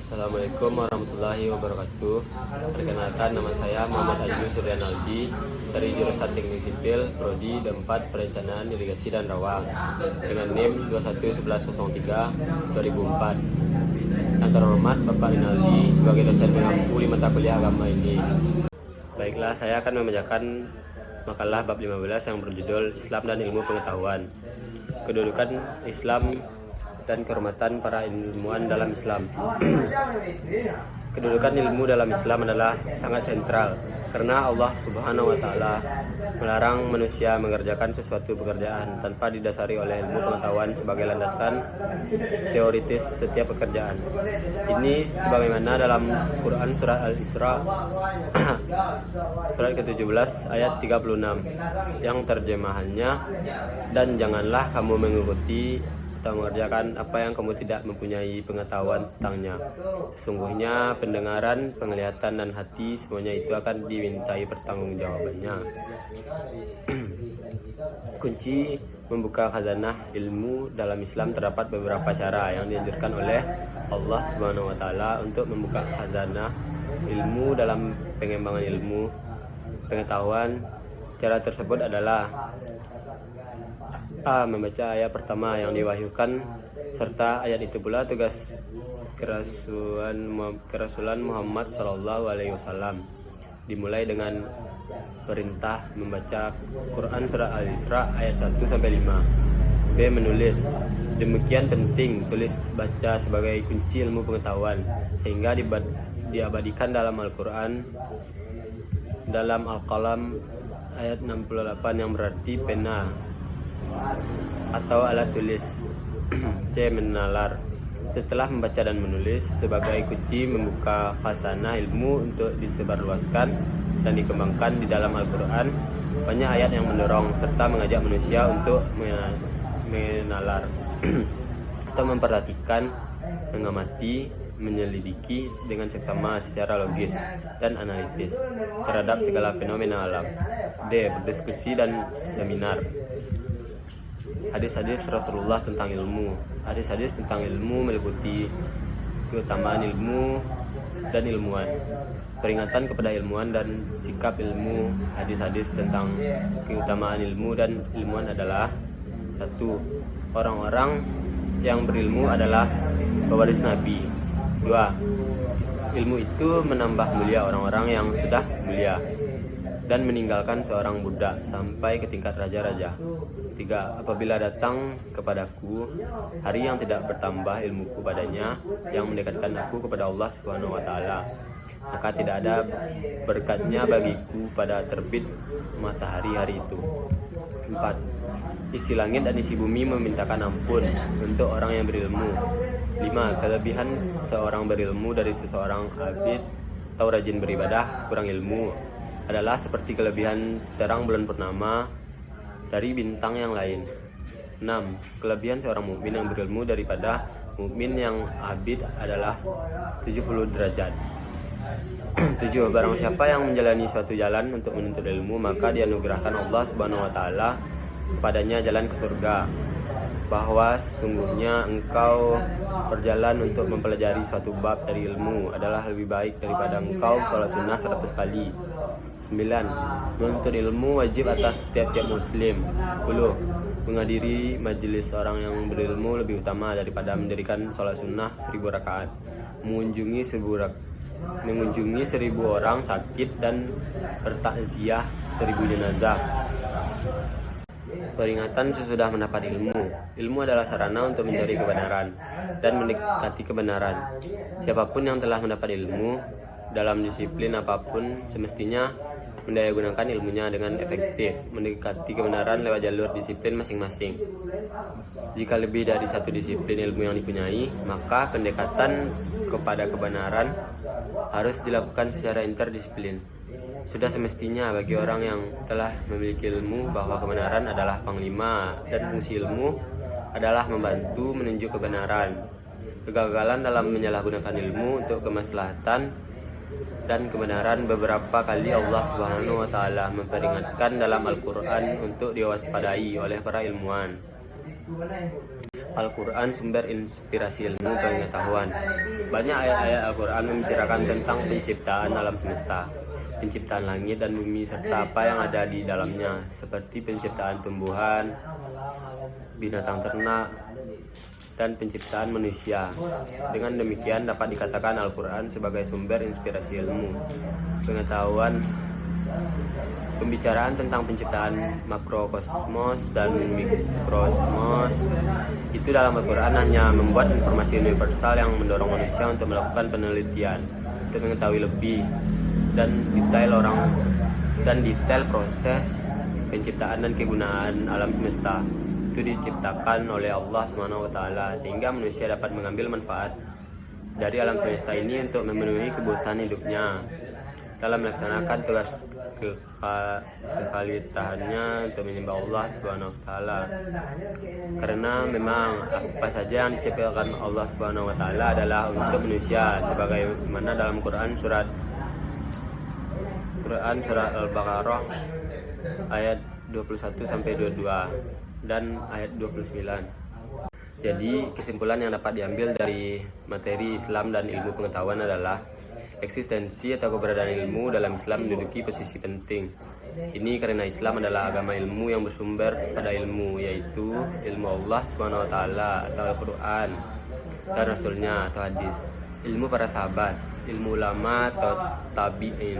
Assalamualaikum warahmatullahi wabarakatuh. Perkenalkan, nama saya Muhammad Ayu Suryanaldi dari jurusan Teknik Sipil Prodi 4 Perencanaan Irigasi dan Rawang dengan NIM 211103 2004. Yang terhormat Bapak Rinaldi sebagai dosen mengampu 5 mata kuliah agama ini. Baiklah, saya akan membacakan makalah bab 15 yang berjudul Islam dan Ilmu Pengetahuan. Kedudukan Islam dan kehormatan para ilmuwan dalam Islam. Kedudukan ilmu dalam Islam adalah sangat sentral karena Allah Subhanahu wa taala melarang manusia mengerjakan sesuatu pekerjaan tanpa didasari oleh ilmu pengetahuan sebagai landasan teoritis setiap pekerjaan. Ini sebagaimana dalam Quran surat Al-Isra surat ke-17 ayat 36 yang terjemahannya, dan janganlah kamu mengikuti atau mengerjakan apa yang kamu tidak mempunyai pengetahuan tentangnya. Sesungguhnya pendengaran, penglihatan, dan hati semuanya itu akan dimintai pertanggungjawabannya. Kunci membuka khazanah ilmu dalam Islam terdapat beberapa cara yang dianjurkan oleh Allah Subhanahu wa taala untuk membuka khazanah ilmu dalam pengembangan ilmu pengetahuan. Cara tersebut adalah membaca ayat pertama yang diwahyukan, serta ayat itu pula tugas kerasulan Muhammad Sallallahu Alaihi Wasallam. Dimulai dengan perintah membaca Quran surat Al-Isra ayat 1-5. B. Menulis. Demikian penting tulis baca sebagai kunci ilmu pengetahuan, sehingga diabadikan dalam Al-Quran dalam Al-Qalam ayat 68 yang berarti pena atau alat tulis. C. Menalar. Setelah membaca dan menulis sebagai kunci membuka khazanah ilmu untuk disebarluaskan dan dikembangkan di dalam Al-Quran, banyak ayat yang mendorong serta mengajak manusia untuk menalar atau memperhatikan, mengamati, menyelidiki dengan seksama secara logis dan analitis terhadap segala fenomena alam. D. Berdiskusi dan seminar. Hadis-hadis Rasulullah tentang ilmu. Hadis-hadis tentang ilmu meliputi keutamaan ilmu dan ilmuwan, peringatan kepada ilmuwan dan sikap ilmu. Hadis-hadis tentang keutamaan ilmu dan ilmuwan adalah: 1. Orang-orang yang berilmu adalah pewaris Nabi. 2. Ilmu itu menambah mulia orang-orang yang sudah mulia dan meninggalkan seorang budak sampai ke tingkat raja-raja. 3. Apabila datang kepadaku hari yang tidak bertambah ilmuku padanya, yang mendekatkan aku kepada Allah Subhanahu wa taala, maka tidak ada berkatnya bagiku pada terbit matahari hari itu. 4. Isi langit dan isi bumi memintakan ampun untuk orang yang berilmu. 5. Kelebihan seorang berilmu dari seseorang abid atau rajin beribadah kurang ilmu adalah seperti kelebihan terang bulan purnama dari bintang yang lain. 6. Kelebihan seorang mukmin yang berilmu daripada mukmin yang abid adalah 70 derajat. 7. Barang siapa yang menjalani suatu jalan untuk menuntut ilmu, maka dianugerahkan Allah Subhanahu wa taala kepadanya jalan ke surga. Bahwa sesungguhnya engkau berjalan untuk mempelajari suatu bab dari ilmu adalah lebih baik daripada engkau sholat sunnah 100 kali. 9. Menuntut ilmu wajib atas setiap muslim. 10. Menghadiri majelis orang yang berilmu lebih utama daripada mendirikan sholat sunnah 1000 rakaat, mengunjungi 1000 orang sakit, dan bertakziah 1000 jenazah. Peringatan sesudah mendapat ilmu. Ilmu adalah sarana untuk mencari kebenaran dan mendekati kebenaran. Siapapun yang telah mendapat ilmu dalam disiplin apapun semestinya mendayagunakan ilmunya dengan efektif, mendekati kebenaran lewat jalur disiplin masing-masing. Jika lebih dari satu disiplin ilmu yang dipunyai, maka pendekatan kepada kebenaran harus dilakukan secara interdisiplin. Sudah semestinya bagi orang yang telah memiliki ilmu bahwa kebenaran adalah panglima dan fungsi ilmu adalah membantu menunjuk kebenaran. Kegagalan dalam menyalahgunakan ilmu untuk kemaslahatan dan kebenaran beberapa kali Allah Subhanahu wa taala memperingatkan dalam Al-Qur'an untuk diwaspadai oleh para ilmuwan. Al-Quran sumber inspirasi ilmu pengetahuan. Banyak ayat-ayat Al-Quran membicarakan tentang penciptaan alam semesta, penciptaan langit dan bumi serta apa yang ada di dalamnya, seperti penciptaan tumbuhan, binatang ternak, dan penciptaan manusia. Dengan demikian dapat dikatakan Al-Quran sebagai sumber inspirasi ilmu pengetahuan. Pembicaraan tentang penciptaan makrokosmos dan mikrokosmos itu dalam Al-Quran hanya membuat informasi universal yang mendorong manusia untuk melakukan penelitian untuk mengetahui lebih dan detail proses penciptaan dan kegunaan alam semesta. Itu diciptakan oleh Allah SWT sehingga manusia dapat mengambil manfaat dari alam semesta ini untuk memenuhi kebutuhan hidupnya dalam melaksanakan tugas kekhalifahannya untuk menyembah Allah SWT. Karena memang apa saja yang diciptakan Allah SWT adalah untuk manusia, sebagaimana dalam Quran surat Al-Baqarah ayat 21 sampai 22 dan ayat 29. Jadi kesimpulan yang dapat diambil dari materi Islam dan ilmu pengetahuan adalah eksistensi atau keberadaan ilmu dalam Islam menduduki posisi penting. Ini karena Islam adalah agama ilmu yang bersumber pada ilmu, yaitu ilmu Allah SWT atau Al-Quran dan Rasulnya atau hadis, ilmu para sahabat, ilmu ulama atau tabi'in,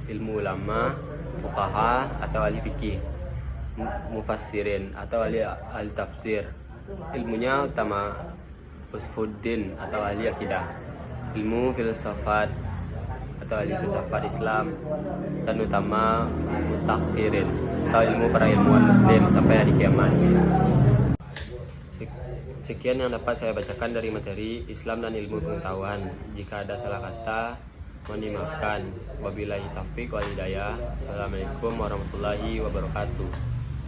ilmu ulama, fuqaha atau ahli fikih, mufassirin atau ahli tafsir, ilmunya utama usfuddin atau ahli akidah, ilmu filsafat atau ahli filsafat Islam, dan utama mutakhirin atau ilmu para ilmuwan muslim sampai hari kiamat. Sekian yang dapat saya bacakan dari materi Islam dan ilmu pengetahuan. Jika ada salah kata, mohon dimaafkan. Wabillahi taufiq wal hidayah. Assalamualaikum warahmatullahi wabarakatuh.